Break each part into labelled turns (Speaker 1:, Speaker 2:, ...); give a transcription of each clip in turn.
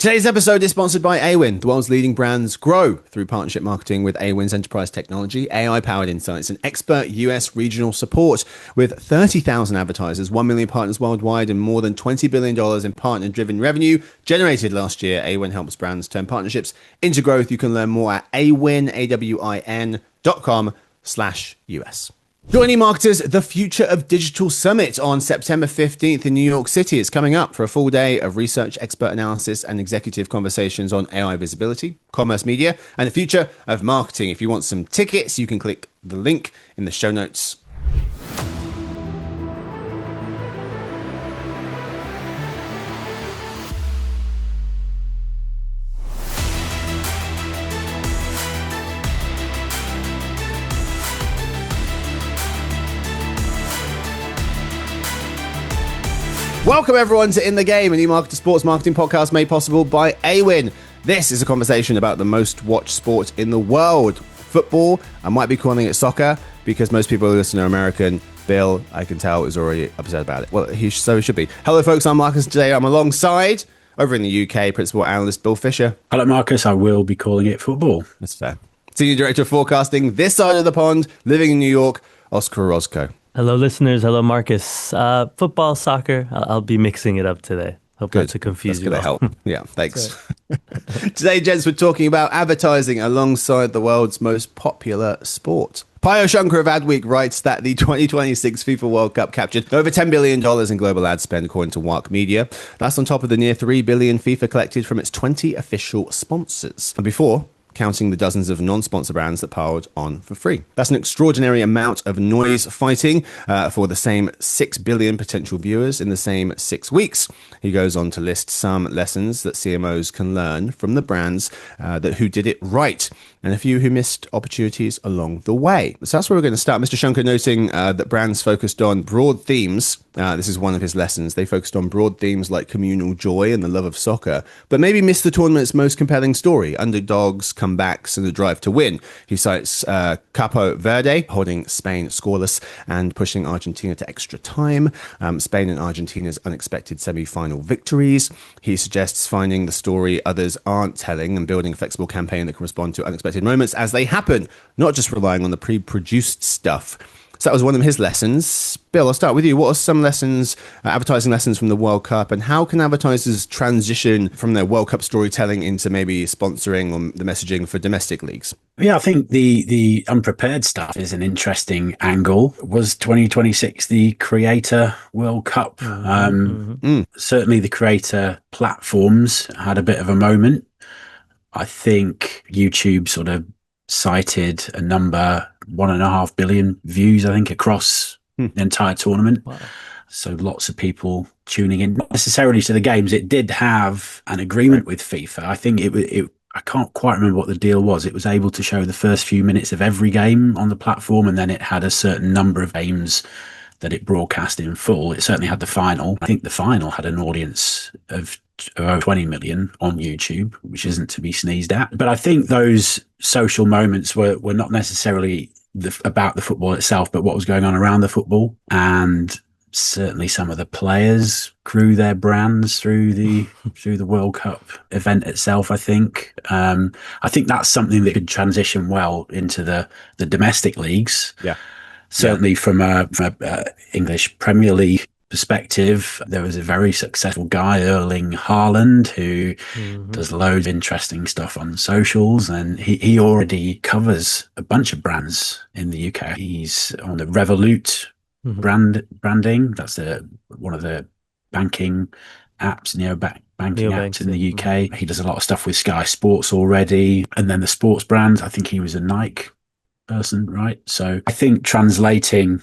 Speaker 1: Today's episode is sponsored by Awin. The world's leading brands grow through partnership marketing with Awin's enterprise technology, AI-powered insights, and expert US regional support. With 30,000 advertisers, 1 million partners worldwide, and more than $20 billion in partner-driven revenue generated last year, Awin helps brands turn partnerships into growth. You can learn more at awin.com/US. Join eMarketers, the Future of Digital Summit on September 15th in New York City. It's coming up for a full day of research, expert analysis, and executive conversations on AI visibility, commerce media, and the future of marketing. If you want some tickets, you can click the link in the show notes. Welcome everyone to In the Game, an eMarketer sports marketing podcast made possible by Awin. This is a conversation about the most watched sport in the world, football. I might be calling it soccer because most people who listen are American. Bill, I can tell, is already upset about it. Well, he should be. Hello folks, I'm Marcus. Today I'm alongside, over in the UK, Principal Analyst Bill Fisher.
Speaker 2: Hello Marcus, I will be calling it football.
Speaker 1: That's fair. Senior Director of Forecasting, this side of the pond, living in New York, Oscar Orozco.
Speaker 3: Hello, listeners. Hello, Marcus. Football, soccer. I'll be mixing it up today. Hope not to confuse you.
Speaker 1: That's going to help. Yeah, thanks. Today, gents, we're talking about advertising alongside the world's most popular sport. Payo Shankar of Adweek writes that the 2026 FIFA World Cup captured over $10 billion in global ad spend, according to WARC Media. That's on top of the near $3 billion FIFA collected from its 20 official sponsors. And before counting the dozens of non-sponsor brands that piled on for free. That's an extraordinary amount of noise fighting for the same 6 billion potential viewers in the same 6 weeks. He goes on to list some lessons that CMOs can learn from the brands who did it right, and a few who missed opportunities along the way. So that's where we're going to start. Mr. Shankar noting that brands focused on broad themes. This is one of his lessons. They focused on broad themes like communal joy and the love of soccer, but maybe missed the tournament's most compelling story: underdogs, comebacks, and the drive to win. He cites Capo Verde holding Spain scoreless and pushing Argentina to extra time, Spain and Argentina's unexpected semi-final victories. He suggests finding the story others aren't telling and building a flexible campaign that can respond to unexpected moments as they happen, not just relying on the pre-produced stuff. So that was one of his lessons. Bill, I'll start with you. What are some lessons, advertising lessons from the World Cup, and how can advertisers transition from their World Cup storytelling into maybe sponsoring or the messaging for domestic leagues?
Speaker 2: Yeah, I think the unprepared stuff is an interesting angle. Was 2026 the Creator World Cup? Certainly the creator platforms had a bit of a moment. I think YouTube sort of cited a number, 1.5 billion views, I think, across the entire tournament.
Speaker 3: Wow.
Speaker 2: So lots of people tuning in, not necessarily to the games. It did have an agreement with FIFA. I think I can't quite remember what the deal was. It was able to show the first few minutes of every game on the platform, and then it had a certain number of games that it broadcast in full. It certainly had the final. I think the final had an audience of 20 million on YouTube, which isn't to be sneezed at. But I think those social moments were not necessarily about the football itself, but what was going on around the football. And certainly some of the players grew their brands through the World Cup event itself. I think that's something that could transition well into the domestic leagues.
Speaker 1: Yeah.
Speaker 2: Certainly from a English Premier League perspective, there was a very successful guy, Erling Haaland, who does loads of interesting stuff on socials, and he already covers a bunch of brands in the UK. He's on the Revolut branding. That's one of the banking apps, banking apps in the UK. He does a lot of stuff with Sky Sports already, and then the sports brands. I think he was a Nike person, right? So I think translating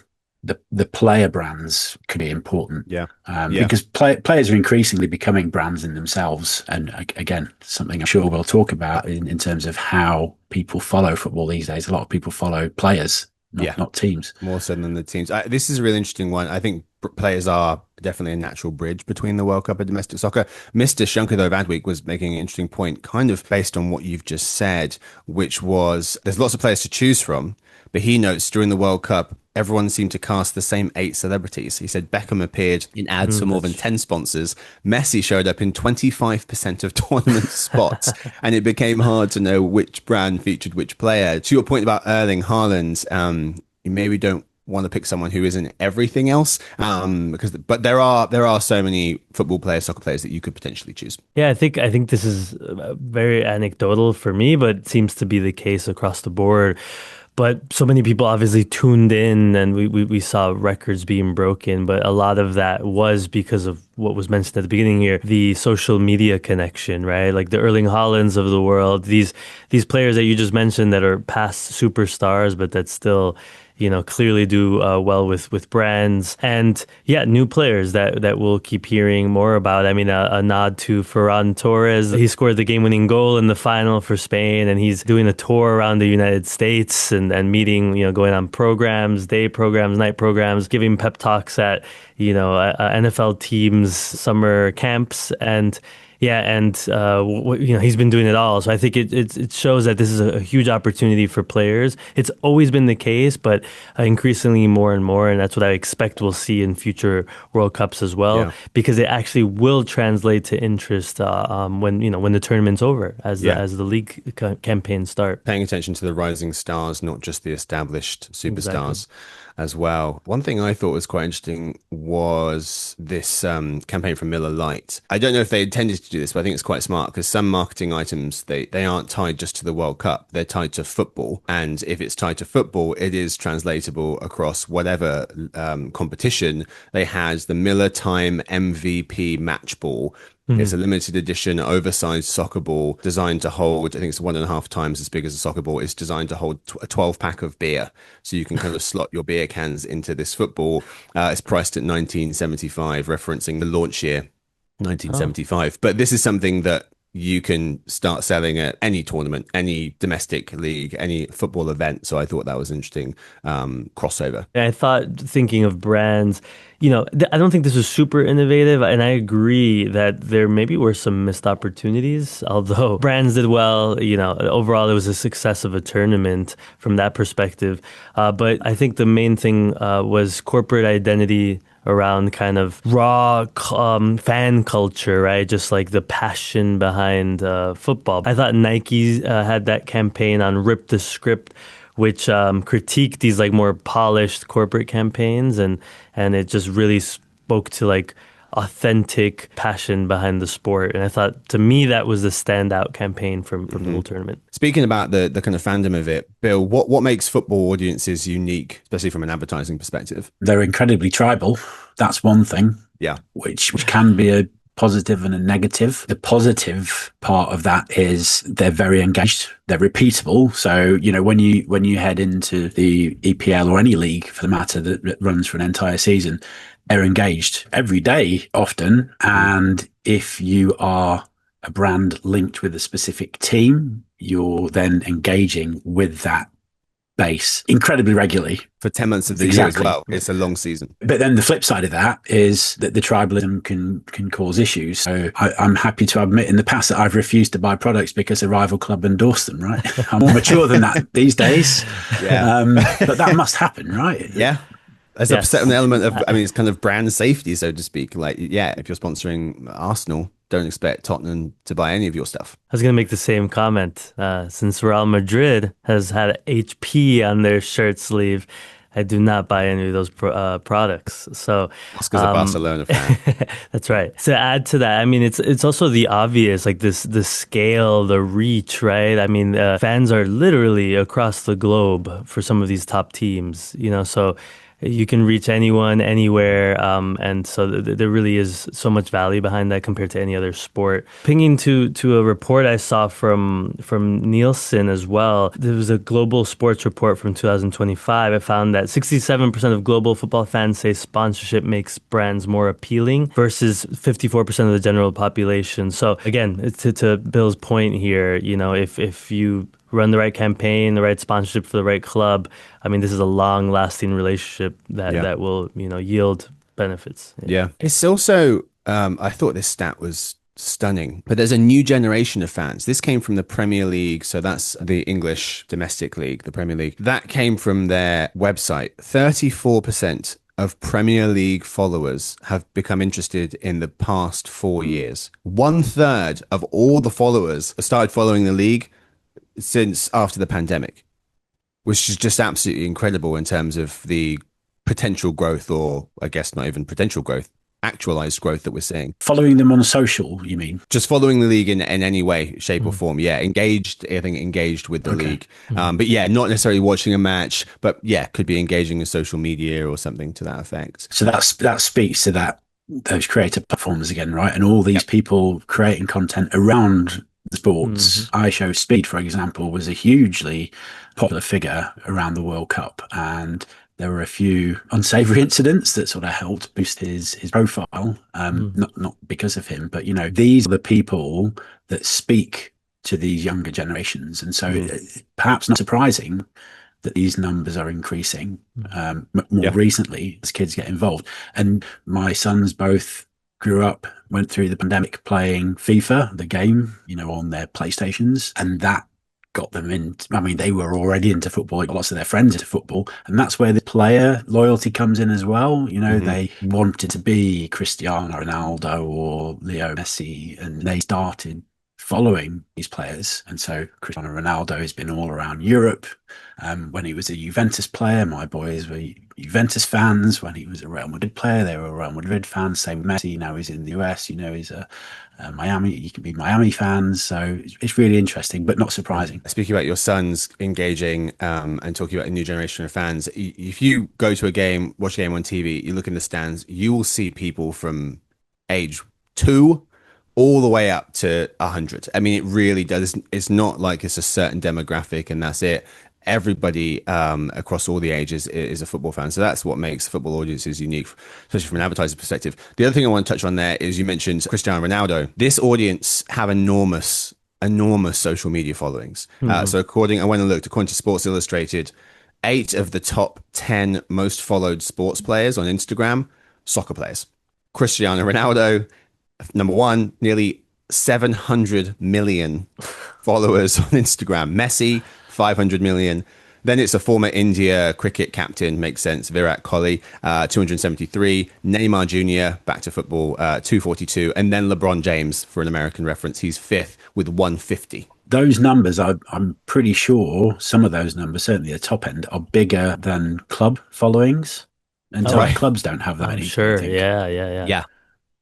Speaker 2: the player brands could be important. Because players are increasingly becoming brands in themselves, and again, something I'm sure we'll talk about in terms of how people follow football these days. A lot of people follow players, not teams,
Speaker 1: more so than the teams. This is a really interesting one. I think players are definitely a natural bridge between the World Cup and domestic soccer. Mr. Shankar, though, of Adweek was making an interesting point, kind of based on what you've just said, which was there's lots of players to choose from, but he notes during the World Cup, everyone seemed to cast the same 8 celebrities. He said Beckham appeared in ads for more than 10 sponsors. Messi showed up in 25% of tournament spots, and it became hard to know which brand featured which player. To your point about Erling Haaland, you maybe don't want to pick someone who isn't everything else, but there are so many football players, soccer players that you could potentially choose.
Speaker 3: Yeah, I think this is very anecdotal for me, but it seems to be the case across the board. But so many people obviously tuned in, and we saw records being broken. But a lot of that was because of what was mentioned at the beginning here, the social media connection, right? Like the Erling Haalands of the world, these players that you just mentioned that are past superstars, but that still, clearly do well with brands, and new players that we'll keep hearing more about. I mean, a nod to Ferran Torres. He scored the game-winning goal in the final for Spain, and he's doing a tour around the United States and meeting, going on programs, day programs, night programs, giving pep talks at, NFL teams, summer camps, and he's been doing it all. So I think it shows that this is a huge opportunity for players. It's always been the case, but increasingly more and more, and that's what I expect we'll see in future World Cups as well, because it actually will translate to interest when the tournament's over, as the league campaigns start.
Speaker 1: Paying attention to the rising stars, not just the established superstars. Exactly. As well. One thing I thought was quite interesting was this campaign from Miller Lite. I don't know if they intended to do this, but I think it's quite smart because some marketing items, they aren't tied just to the World Cup. They're tied to football. And if it's tied to football, it is translatable across whatever competition. They had the Miller Time MVP match ball. It's a limited edition, oversized soccer ball designed to hold, I think it's 1.5 times as big as a soccer ball. It's designed to hold a 12-pack of beer. So you can kind of slot your beer cans into this football. It's priced at $19.75, referencing the launch year, 1975. But this is something that you can start selling at any tournament, any domestic league, any football event. So I thought that was an interesting crossover.
Speaker 3: I thought, thinking of brands, I don't think this was super innovative, and I agree that there maybe were some missed opportunities, although brands did well. Overall it was a success of a tournament from that perspective. But I think the main thing was corporate identity around kind of raw fan culture, right? Just like the passion behind football. I thought Nike had that campaign on Rip the Script, which critiqued these like more polished corporate campaigns, and it just really spoke to like authentic passion behind the sport. And I thought, to me, that was the standout campaign from the whole tournament.
Speaker 1: Speaking about the kind of fandom of it, Bill, what makes football audiences unique, especially from an advertising perspective?
Speaker 2: They're incredibly tribal. That's one thing.
Speaker 1: Yeah.
Speaker 2: Which can be a positive and a negative. The positive part of that is they're very engaged. They're repeatable. So, when you head into the EPL or any league for the matter that runs for an entire season, they're engaged every day often. And if you are a brand linked with a specific team, you're then engaging with that base incredibly regularly.
Speaker 1: For 10 months of the year as well. It's a long season.
Speaker 2: But then the flip side of that is that the tribalism can cause issues. So I'm happy to admit in the past that I've refused to buy products because a rival club endorsed them, right? I'm more mature than that these days. Yeah. But that must happen, right?
Speaker 1: Yeah. There's a certain element of, it's kind of brand safety, so to speak. Like, if you're sponsoring Arsenal, don't expect Tottenham to buy any of your stuff.
Speaker 3: I was going to make the same comment. Since Real Madrid has had HP on their shirt sleeve, I do not buy any of those products. So
Speaker 1: that's because of Barcelona fan.
Speaker 3: That's right. To add to that, it's also the obvious, like the scale, the reach, right? Fans are literally across the globe for some of these top teams, so you can reach anyone, anywhere, and so there really is so much value behind that compared to any other sport. Pinging to a report I saw from Nielsen as well. There was a global sports report from 2025. I found that 67% of global football fans say sponsorship makes brands more appealing versus 54% of the general population. So again, to Bill's point here, if you run the right campaign, the right sponsorship for the right club, this is a long-lasting relationship that will, yield benefits.
Speaker 1: Yeah. It's also, I thought this stat was stunning, but there's a new generation of fans. This came from the Premier League. So that's the English domestic league, the Premier League. That came from their website. 34% of Premier League followers have become interested in the past 4 years. 1/3 of all the followers started following the league since after the pandemic, which is just absolutely incredible in terms of the potential growth, or I guess not even potential growth, actualized growth that we're seeing.
Speaker 2: Following them on social, you mean?
Speaker 1: Just following the league in any way, shape, or form. Yeah, engaged with the league. But yeah, not necessarily watching a match, but yeah, could be engaging in social media or something to that effect.
Speaker 2: So that speaks to those creator platforms again, right? And all these people creating content around the sports. iShowSpeed, for example, was a hugely popular figure around the World Cup, and there were a few unsavory incidents that sort of helped boost his profile. Not because of him, but these are the people that speak to these younger generations, and so perhaps not surprising that these numbers are increasing more recently as kids get involved. And my sons both went through the pandemic playing FIFA, the game, on their PlayStations, and that got them in. I mean, they were already into football, lots of their friends into football, and that's where the player loyalty comes in as well. They wanted to be Cristiano Ronaldo or Leo Messi, and they started following these players. And so Cristiano Ronaldo has been all around Europe. When he was a Juventus player, my boys were Juventus fans. When he was a Real Madrid player, they were Real Madrid fans. Same with Messi. Now he's in the US. He's a Miami. You can be Miami fans. So it's really interesting, but not surprising.
Speaker 1: Speaking about your sons engaging and talking about a new generation of fans, if you go to a game, watch a game on TV, you look in the stands, you will see people from age 2 all the way up to 100. I mean, it really does. It's not like it's a certain demographic and that's it. Everybody across all the ages is a football fan. So that's what makes football audiences unique, especially from an advertiser perspective. The other thing I want to touch on there is you mentioned Cristiano Ronaldo. This audience have enormous social media followings. So I went and looked, according to Sports Illustrated, 8 of the top 10 most followed sports players on Instagram, soccer players. Cristiano Ronaldo, number 1, nearly 700 million followers on Instagram. Messi, 500 million. Then it's a former India cricket captain, makes sense, Virat Kohli, 273. Neymar Jr., back to football, 242. And then LeBron James, for an American reference, he's 5th with 150.
Speaker 2: Those numbers, I'm pretty sure some of those numbers, certainly the top end, are bigger than club followings. And clubs don't have that many.
Speaker 3: Sure, yeah.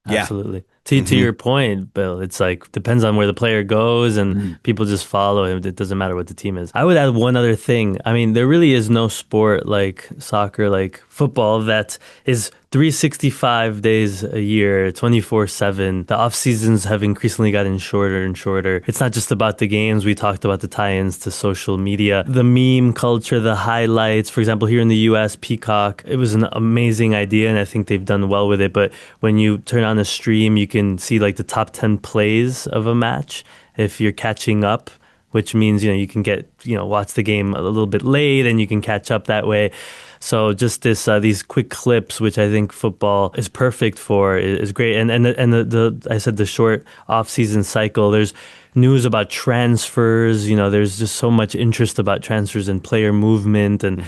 Speaker 3: Absolutely. To your point, Bill, it's like depends on where the player goes and people just follow him. It doesn't matter what the team is. I would add one other thing. I mean, there really is no sport like soccer, like football, that is 365 days a year, 24/7. The off seasons have increasingly gotten shorter and shorter. It's not just about the games. We talked about the tie-ins to social media, the meme culture, the highlights. For example, here in the US, Peacock, it was an amazing idea and I think they've done well with it. But when you turn on a stream, you can see like the top 10 plays of a match if you're catching up, which means, you can watch the game a little bit late and you can catch up that way. So just these quick clips, which I think football is perfect for, is great. And I said the short off-season cycle. There's news about transfers. There's just so much interest about transfers and player movement and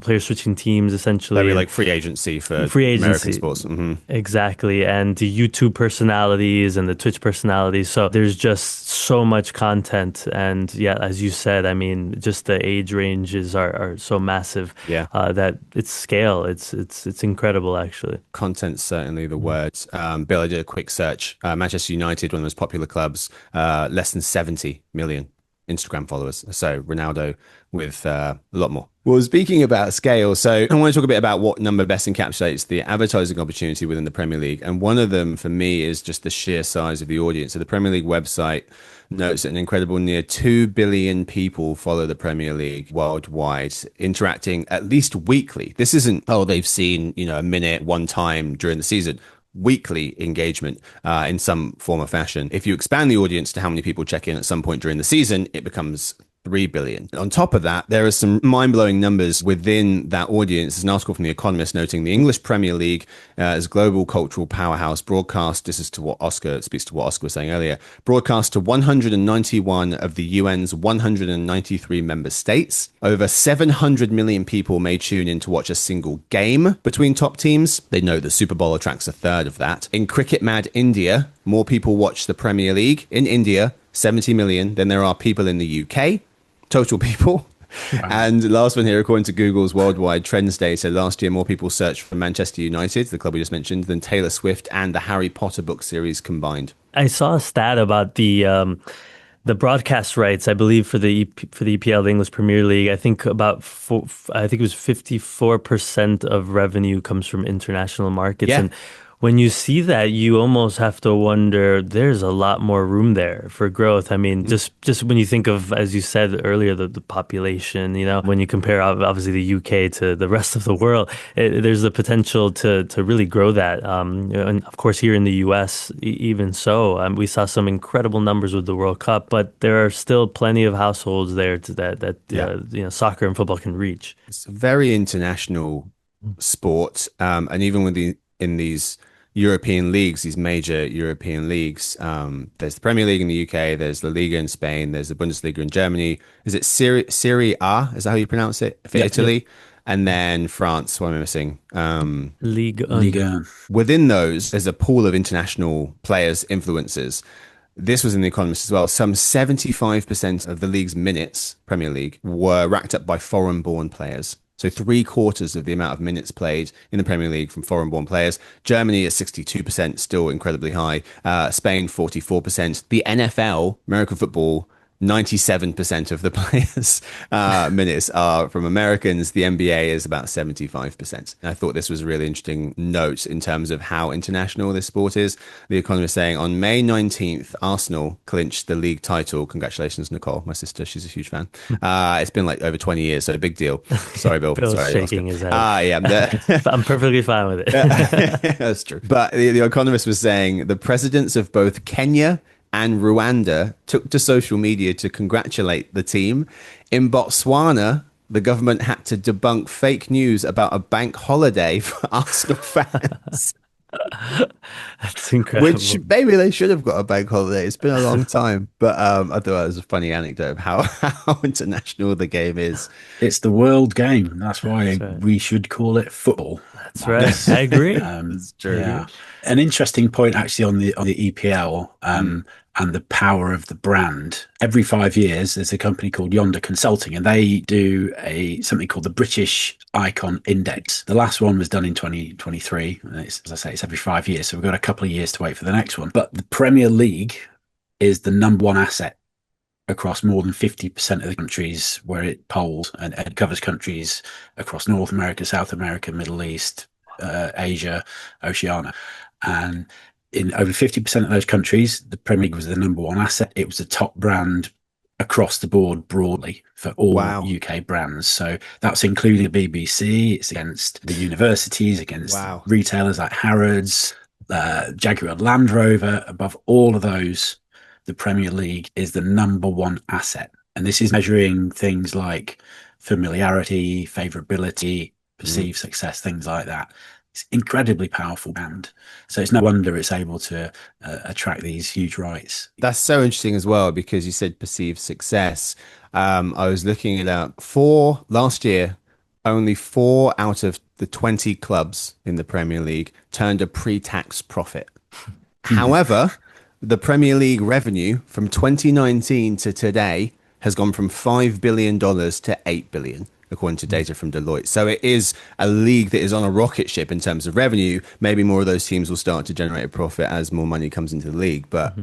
Speaker 3: players switching teams essentially.
Speaker 1: That'd be like free agency for American sports.
Speaker 3: Exactly, and the YouTube personalities and the Twitch personalities. So there's just so much content, and as you said, I mean, just the age ranges are so massive. That it's scale. It's incredible actually.
Speaker 1: Content's certainly the word. Bill, I did a quick search. Manchester United, one of the most popular clubs. Less than 70 million Instagram followers. So Ronaldo with a lot more. Well, speaking about scale, so I want to talk a bit about what number best encapsulates the advertising opportunity within the Premier League. And one of them for me is just the sheer size of the audience. So the Premier League website notes that an incredible near 2 billion people follow the Premier League worldwide, interacting at least weekly. This isn't, they've seen, a minute one time during the season. Weekly engagement in some form or fashion. If you expand the audience to how many people check in at some point during the season, it becomes 3 billion. On top of that, there are some mind-blowing numbers within that audience. There's an article from The Economist noting the English Premier League as global cultural powerhouse broadcast. This is to what Oscar speaks to what Oscar was saying earlier. Broadcast to 191 of the UN's 193 member states. Over 700 million people may tune in to watch a single game between top teams. They know the Super Bowl attracts a third of that. In cricket mad India, more people watch the Premier League in India, 70 million, than there are people in the UK. Total people. Wow. And last one here, according to Google's worldwide trends data, last year more people searched for Manchester United, the club we just mentioned, than Taylor Swift and the Harry Potter book series combined.
Speaker 3: I saw a stat about the broadcast rights, I believe, for the EPL, the English Premier League. I think it was 54% of revenue comes from international markets.
Speaker 1: Yeah.
Speaker 3: And when you see that, you almost have to wonder, there's a lot more room there for growth. I mean, just when you think of, as you said earlier, the population, when you compare obviously the UK to the rest of the world, there's the potential to really grow that. And of course, here in the US, even so, we saw some incredible numbers with the World Cup, but there are still plenty of households there that soccer and football can reach.
Speaker 1: It's a very international sport. And even in these European leagues, these major European leagues, there's the Premier League in the UK, there's La Liga in Spain, there's the Bundesliga in Germany. Is it Serie A? Is that how you pronounce it? For Italy? Yeah. And then France, what am I missing?
Speaker 3: Liga.
Speaker 1: Within those, there's a pool of international players, influencers. This was in The Economist as well. Some 75% of the league's minutes, Premier League, were racked up by foreign-born players. So 3/4 of the amount of minutes played in the Premier League from foreign-born players. Germany at 62%, still incredibly high. Spain, 44%. The NFL, American football, 97% of the players' minutes are from Americans. The NBA is about 75%. I thought this was a really interesting note in terms of how international this sport is. The Economist saying on May 19th, Arsenal clinched the league title. Congratulations, Nicole, my sister. She's a huge fan. It's been like over 20 years, so a big deal. Sorry, Bill.
Speaker 3: Bill's
Speaker 1: Sorry,
Speaker 3: shaking his head.
Speaker 1: Yeah.
Speaker 3: I'm perfectly fine with it.
Speaker 1: That's true. But the Economist was saying the presidents of both Kenya and Rwanda took to social media to congratulate the team. In Botswana, the government had to debunk fake news about a bank holiday for Arsenal fans.
Speaker 3: That's incredible.
Speaker 1: Which maybe they should have got a bank holiday. It's been a long time. But I thought it was a funny anecdote of how international the game is.
Speaker 2: It's the world game. That's why we should call it football.
Speaker 3: That's right. I agree.
Speaker 1: That's true.
Speaker 2: Yeah. An interesting point actually on the EPL and the power of the brand. Every 5 years, there's a company called Yonder Consulting, and they do something called the British Icon Index. The last one was done in 2023. And as I say, it's every 5 years, so we've got a couple of years to wait for the next one. But the Premier League is the number one asset across more than 50% of the countries where it polls, and it covers countries across North America, South America, Middle East, Asia, Oceania. And in over 50% of those countries, the Premier League was the number one asset. It was the top brand across the board broadly for all UK brands. So that's including the BBC. It's against the universities, against retailers like Harrods, Jaguar Land Rover. Above all of those, the Premier League is the number one asset. And this is measuring things like familiarity, favorability, perceived success, things like that. It's incredibly powerful brand. So it's no wonder it's able to attract these huge rights.
Speaker 1: That's so interesting as well, because you said perceived success. I was looking at last year, only 4 out of the 20 clubs in the Premier League turned a pre-tax profit. However, the Premier League revenue from 2019 to today has gone from $5 billion to $8 billion, according to data from Deloitte. So it is a league that is on a rocket ship in terms of revenue. Maybe more of those teams will start to generate a profit as more money comes into the league. But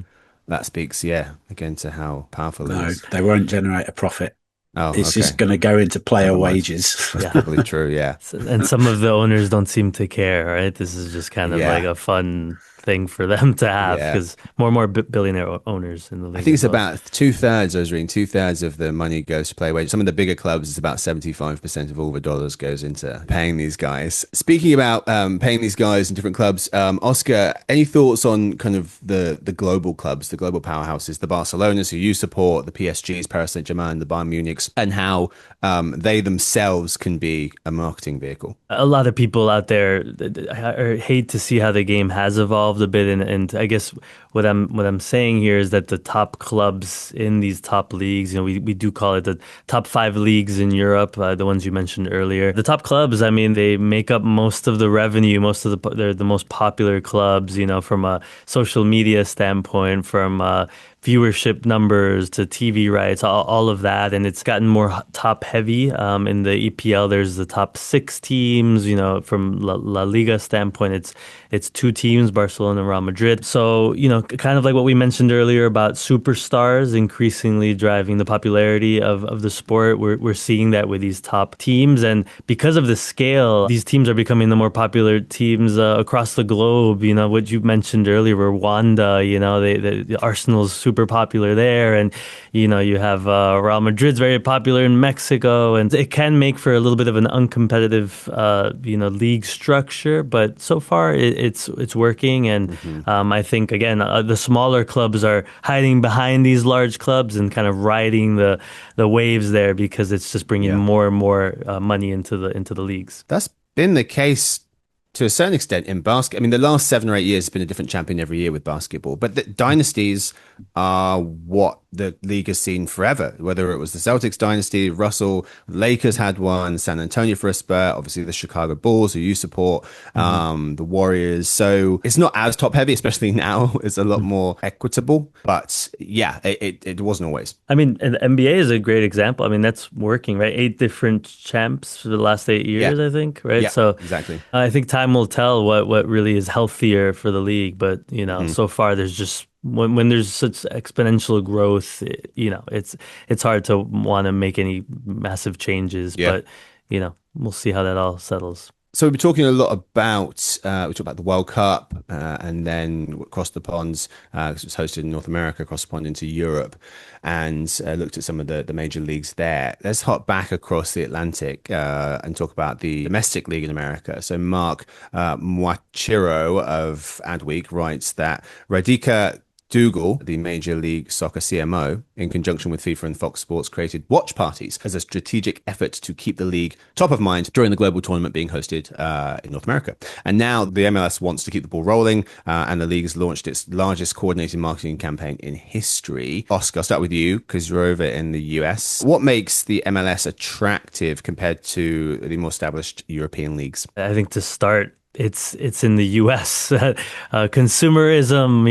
Speaker 1: that speaks, again, to how powerful it is.
Speaker 2: No, they won't generate a profit.
Speaker 1: Oh,
Speaker 2: it's just going to go into player wages.
Speaker 1: That's probably true, yeah.
Speaker 3: And some of the owners don't seem to care, right? This is just kind of like a fun thing for them to have
Speaker 1: Yeah.
Speaker 3: because more and more billionaire owners in the
Speaker 1: I
Speaker 3: league
Speaker 1: think
Speaker 3: as
Speaker 1: it's
Speaker 3: well.
Speaker 1: about two-thirds, I was reading, two-thirds of the money goes to play wage. Some of the bigger clubs, it's about 75% of all the dollars goes into paying these guys. Speaking about paying these guys in different clubs, Oscar, any thoughts on kind of the global clubs, the global powerhouses, the Barcelonas who you support, the PSGs, Paris Saint-Germain, the Bayern Munichs, and how they themselves can be a marketing vehicle?
Speaker 3: A lot of people out there hate to see how the game has evolved a bit, and I guess what I'm saying here is that the top clubs in these top leagues, we do call it the top five leagues in Europe, the ones you mentioned earlier. The top clubs, I mean, they make up most of the revenue, they're the most popular clubs, from a social media standpoint, from viewership numbers to TV rights, all of that. And it's gotten more top heavy. In the EPL, there's the top six teams. From La Liga standpoint, it's two teams, Barcelona and Real Madrid. So, kind of like what we mentioned earlier about superstars increasingly driving the popularity of the sport. We're seeing that with these top teams. And because of the scale, these teams are becoming the more popular teams across the globe. What you mentioned earlier, Rwanda, the Arsenal's super popular there. And, you have Real Madrid's very popular in Mexico. And it can make for a little bit of an uncompetitive, league structure. But so far, it's working. And I think, again, the smaller clubs are hiding behind these large clubs and kind of riding the waves there because it's just bringing more and more money into the leagues.
Speaker 1: That's been the case to a certain extent in basket. I mean, the last 7 or 8 years has been a different champion every year with basketball, but the dynasties are what the league has seen forever. Whether it was the Celtics dynasty, Russell, Lakers had one, San Antonio for a spurt, obviously the Chicago Bulls, who you support, the Warriors. So it's not as top heavy, especially now. It's a lot more equitable, but yeah, it wasn't always.
Speaker 3: I mean, and the NBA is a great example. I mean, that's working, right? 8 different champs for the last 8 years, I think, right?
Speaker 1: Yeah,
Speaker 3: so
Speaker 1: exactly.
Speaker 3: I think time will tell what really is healthier for the league. But, so far there's just when there's such exponential growth, it's hard to want to make any massive changes.
Speaker 1: Yeah.
Speaker 3: But, we'll see how that all settles.
Speaker 1: So we've been talking a lot about we talked about the World Cup and then across the ponds because it was hosted in North America, across the pond into Europe, and looked at some of the major leagues there. Let's hop back across the Atlantic and talk about the domestic league in America. So Mark Mwachiro of Adweek writes that Radhika Dougal, the Major League Soccer CMO, in conjunction with FIFA and Fox Sports, created watch parties as a strategic effort to keep the league top of mind during the global tournament being hosted in North America. And now the MLS wants to keep the ball rolling, and the league has launched its largest coordinated marketing campaign in history. Oscar, I'll start with you because you're over in the US. What makes the MLS attractive compared to the more established European leagues?
Speaker 3: I think to start, it's in the U.S. Consumerism,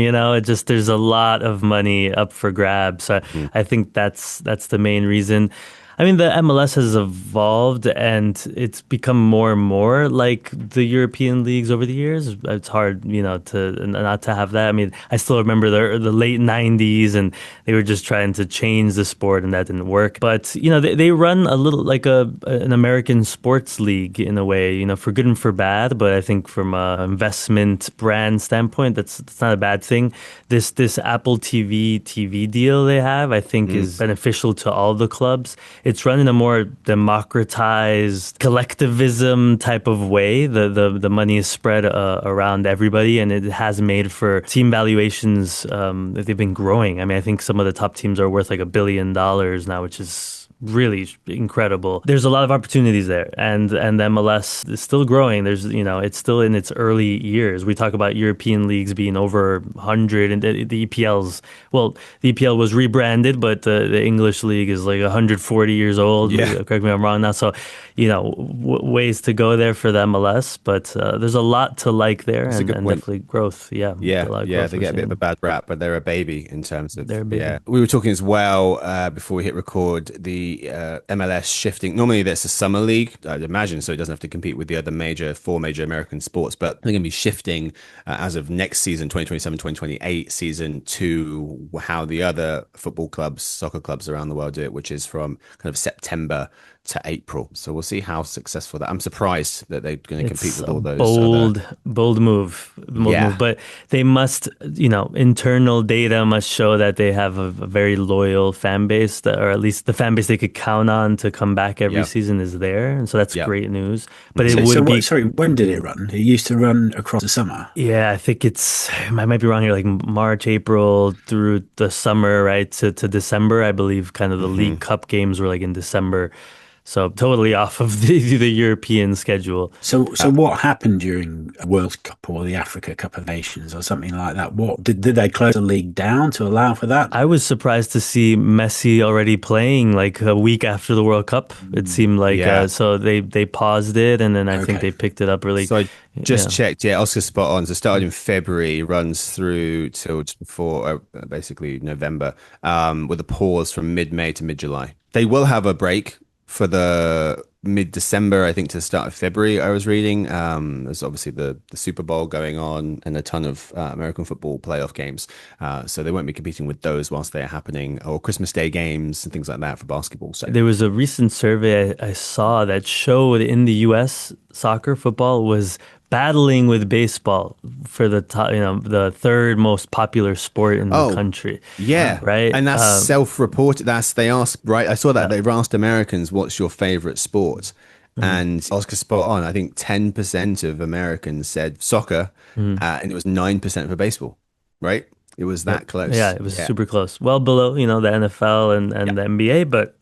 Speaker 3: there's a lot of money up for grabs. So I think that's the main reason. I mean, the MLS has evolved and it's become more and more like the European leagues over the years. It's hard, to not to have that. I mean, I still remember the late 90s and they were just trying to change the sport and that didn't work. But, they run a little like an American sports league in a way, for good and for bad. But I think from an investment brand standpoint, that's not a bad thing. This Apple TV deal they have, I think is beneficial to all the clubs. It's run in a more democratized collectivism type of way. The money is spread around everybody, and it has made for team valuations that they've been growing. I mean, I think some of the top teams are worth like $1 billion now, which is really incredible. There's a lot of opportunities there, and the MLS is still growing. There's it's still in its early years. We talk about European leagues being over 100, and the EPL was rebranded, but the English league is like 140 years old.
Speaker 1: Yeah.
Speaker 3: Correct me if I'm wrong now. So ways to go there for the MLS, but there's a lot to like there, and definitely growth.
Speaker 1: Yeah, they get a bit of a bad rap, but they're a baby in terms of we were talking as well before we hit record, the MLS shifting. Normally there's a summer league, I'd imagine, so it doesn't have to compete with the other four major American sports, but they're going to be shifting as of next season, 2027-2028 season, to how the other football clubs, soccer clubs around the world do it, which is from kind of September to April. So we'll see how successful that. I'm surprised that they're going to compete
Speaker 3: It's
Speaker 1: with
Speaker 3: a
Speaker 1: all those other.
Speaker 3: bold move.
Speaker 1: Yeah.
Speaker 3: But they must, internal data must show that they have a very loyal fan base, or at least the fan base they could count on to come back every
Speaker 1: Yep.
Speaker 3: season is there, and so that's
Speaker 1: Yep.
Speaker 3: great news. But it
Speaker 2: So,
Speaker 3: would
Speaker 2: what?
Speaker 3: be,
Speaker 2: Sorry, when did it run? It used to run across the summer.
Speaker 3: yeah, I think I might be wrong here, like March, April through the summer, right to December, I believe. Kind of the League Cup games were like in December. So totally off of the European schedule.
Speaker 2: So what happened during World Cup or the Africa Cup of Nations or something like that? What did they close the league down to allow for that?
Speaker 3: I was surprised to see Messi already playing like a week after the World Cup. It seemed like
Speaker 1: Yeah.
Speaker 3: so they paused it, and then I think
Speaker 2: Okay.
Speaker 3: they picked it up really.
Speaker 1: So I just
Speaker 3: Yeah.
Speaker 1: checked. Yeah, Oscar's spot on. So it started in February, runs through till just before basically November, with a pause from mid-May to mid-July. They will have a break for the mid-December, I think, to the start of February. I was reading. There's obviously the Super Bowl going on and a ton of American football playoff games. So they won't be competing with those whilst they're happening, or Christmas Day games and things like that for basketball. So
Speaker 3: There was a recent survey I saw that showed in the U.S. soccer football was battling with baseball for the top, the third most popular sport in the
Speaker 1: oh,
Speaker 3: country.
Speaker 1: yeah,
Speaker 3: Right.
Speaker 1: and that's self-reported. That's they asked, right? I saw that they've asked Americans, "What's your favorite sport?" And Oscar spot on. I think 10% of Americans said soccer, and it was 9% for baseball. Right? It was
Speaker 3: Yep.
Speaker 1: that close.
Speaker 3: Yeah, it was
Speaker 1: Yeah,
Speaker 3: super close. Well below, the NFL
Speaker 1: yeah,
Speaker 3: and the NBA, but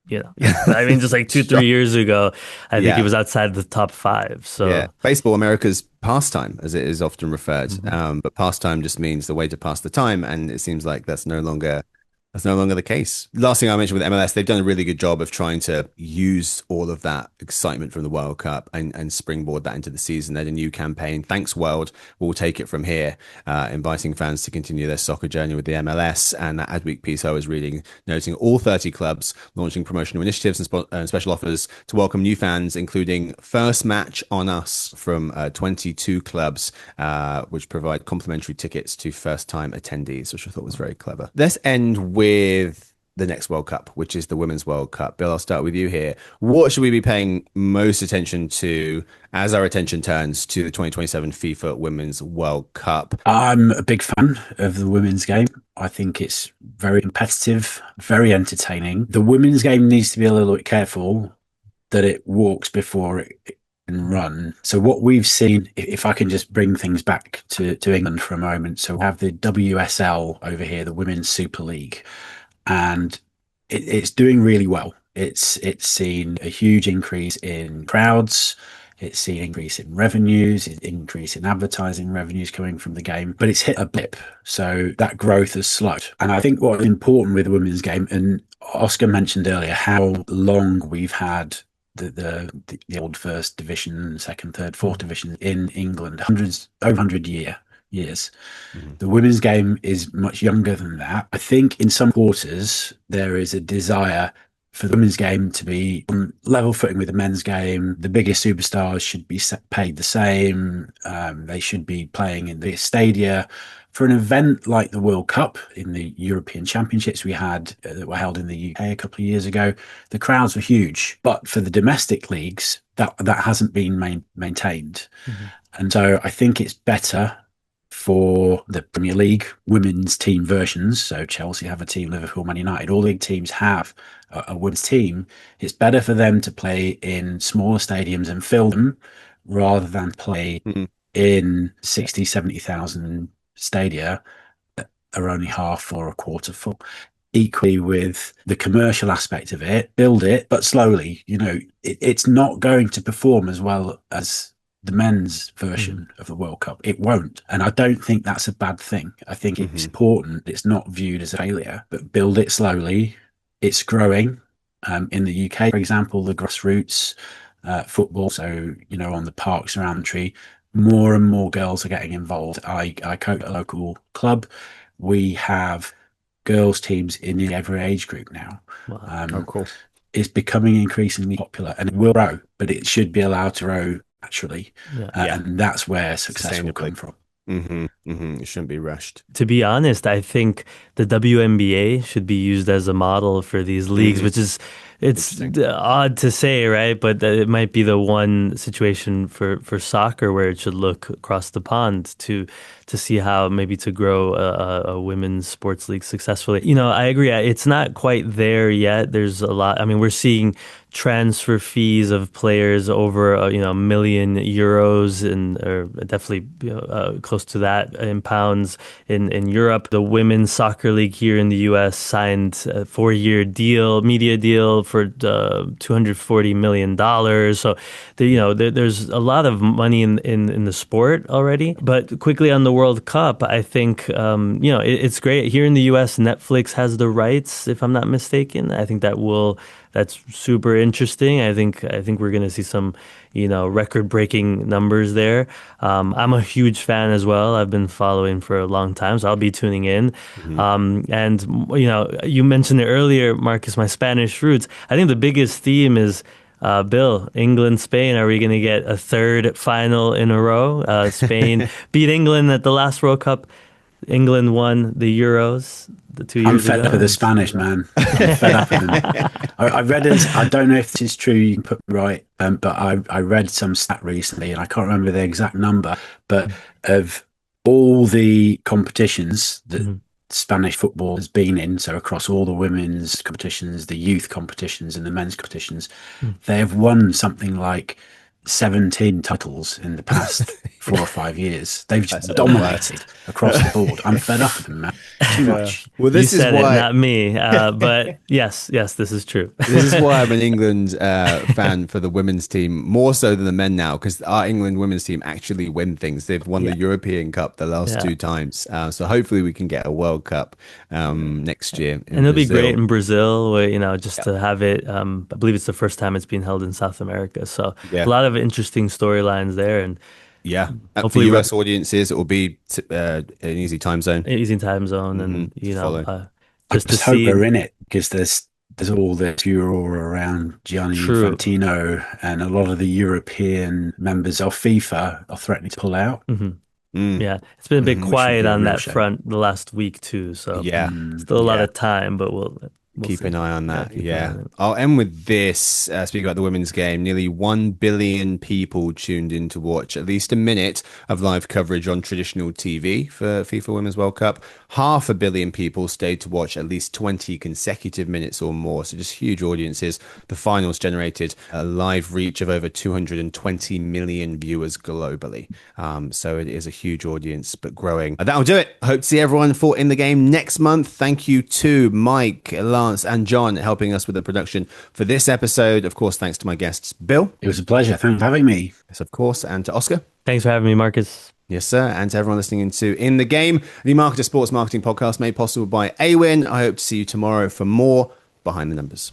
Speaker 3: yeah. I mean, just like two, three
Speaker 1: Shock.
Speaker 3: years ago, I think it
Speaker 1: Yeah,
Speaker 3: was outside the top five.
Speaker 1: yeah.
Speaker 3: So,
Speaker 1: Baseball, America's pastime, as it is often referred.
Speaker 3: mhm.
Speaker 1: But pastime just means the way to pass the time, and it seems like that's no longer the case. Last thing I mentioned with MLS, they've done a really good job of trying to use all of that excitement from the World Cup and springboard that into the season. They had a new campaign, Thanks World, we'll take it from here, inviting fans to continue their soccer journey with the MLS. And that Adweek piece I was reading, noting all 30 clubs launching promotional initiatives and special offers to welcome new fans, including First Match on Us from 22 clubs, which provide complimentary tickets to first-time attendees, which I thought was very clever. Let's end with the next World Cup, which is the Women's World Cup. Bill, I'll start with you here. What should we be paying most attention to as our attention turns to the 2027 FIFA Women's World Cup?
Speaker 2: I'm a big fan of the women's game. I think it's very competitive, very entertaining. The women's game needs to be a little bit careful that it walks before it can run. So what we've seen, if I can just bring things back to England for a moment. So we have the WSL over here, the Women's Super League, and it's doing really well. It's seen a huge increase in crowds. It's seen increase in revenues, increase in advertising revenues coming from the game, but it's hit a blip. So that growth has slowed. And I think what's important with the women's game, and Oscar mentioned earlier how long we've had the old first division, second, third, fourth division in England, over 100 years. The women's game is much younger than that. I think in some quarters there is a desire for the women's game to be on level footing with the men's game. The biggest superstars should be paid the same. They should be playing in the stadia. For an event like the World Cup in the European Championships we had that were held in the UK a couple of years ago, the crowds were huge. But for the domestic leagues, that hasn't been maintained. And so I think it's better for the Premier League women's team versions. So Chelsea have a team, Liverpool, Man United, all league teams have a women's team. It's better for them to play in smaller stadiums and fill them rather than play in 60, 70,000 stadia that are only half or a quarter full. Equally with the commercial aspect of it, build it, but slowly. It's not going to perform as well as the men's version of the World Cup. It won't. And I don't think that's a bad thing. I think it's important. It's not viewed as a failure, but build it slowly. It's growing. In the UK, for example, the grassroots football, so, on the parks around the country, more and more girls are getting involved. I coach a local club. We have girls teams in every age group now.
Speaker 3: Wow.
Speaker 1: Oh, cool.
Speaker 2: It's becoming increasingly popular, and it will grow, but it should be allowed to grow naturally. And that's where success will come from.
Speaker 1: It shouldn't be rushed.
Speaker 3: To be honest, I think the WNBA should be used as a model for these leagues, which is It's odd to say, right? But it might be the one situation for soccer where it should look across the pond to see how maybe to grow a women's sports league successfully. I agree. It's not quite there yet. There's a lot. I mean, we're seeing transfer fees of players over €1 million or definitely close to that in pounds in Europe. The women's soccer league here in the US signed a 4-year media deal for $240 million. So there's a lot of money in the sport already. But quickly on the World Cup, I think it's great here in the US. Netflix has the rights, if I'm not mistaken. I think that's super interesting. I think we're going to see some, record-breaking numbers there. I'm a huge fan as well. I've been following for a long time, so I'll be tuning in. And you mentioned it earlier, Marcus, my Spanish roots. I think the biggest theme is Bill, England, Spain. Are we going to get a third final in a row? Spain beat England at the last World Cup. England won the Euros the 2 years ago.
Speaker 2: I'm fed up with the Spanish, man. I'm fed up with them. I read this. I don't know if this is true. You can put me right. But I read some stat recently, and I can't remember the exact number. But of all the competitions that Spanish football has been in, so across all the women's competitions, the youth competitions, and the men's competitions, they have won something like 17 titles in the past 4 or 5 years. They've just dominated across the board. I'm fed up with them, man. Too much.
Speaker 1: Well, this
Speaker 3: you said
Speaker 1: is why,
Speaker 3: it, not me. But yes, this is true.
Speaker 1: This is why I'm an England fan for the women's team, more so than the men now, because our England women's team actually win things. They've won the European Cup the last 2 times. So hopefully we can get a World Cup next year.
Speaker 3: And it'll be great in Brazil, where, just to have it. I believe it's the first time it's been held in South America. So a lot of interesting storylines there. And
Speaker 1: hopefully for US audiences, it will be an easy time zone.
Speaker 3: And
Speaker 2: just to hope we're in it, because there's all this furor around Gianni Infantino, and a lot of the European members of FIFA are threatening to pull out.
Speaker 3: Yeah, it's been a bit quiet on that front the last week too. So still a lot of time, but we'll
Speaker 1: keep an eye on that. I'll end with this. Speaking about the women's game, nearly 1 billion people tuned in to watch at least a minute of live coverage on traditional TV for FIFA Women's World Cup. 500 million people stayed to watch at least 20 consecutive minutes or more. So just huge audiences. The finals generated a live reach of over 220 million viewers globally. So it is a huge audience, but growing. That'll do it. I hope to see everyone for In the Game next month. Thank you to Mike, Lance, and John helping us with the production for this episode. Of course, thanks to my guests, Bill.
Speaker 2: It was a pleasure. Thanks for having me.
Speaker 1: Yes, of course. And to Oscar.
Speaker 3: Thanks for having me, Marcus.
Speaker 1: Yes, sir. And to everyone listening to In the Game, the Marketer Sports Marketing Podcast made possible by Awin. I hope to see you tomorrow for more Behind the Numbers.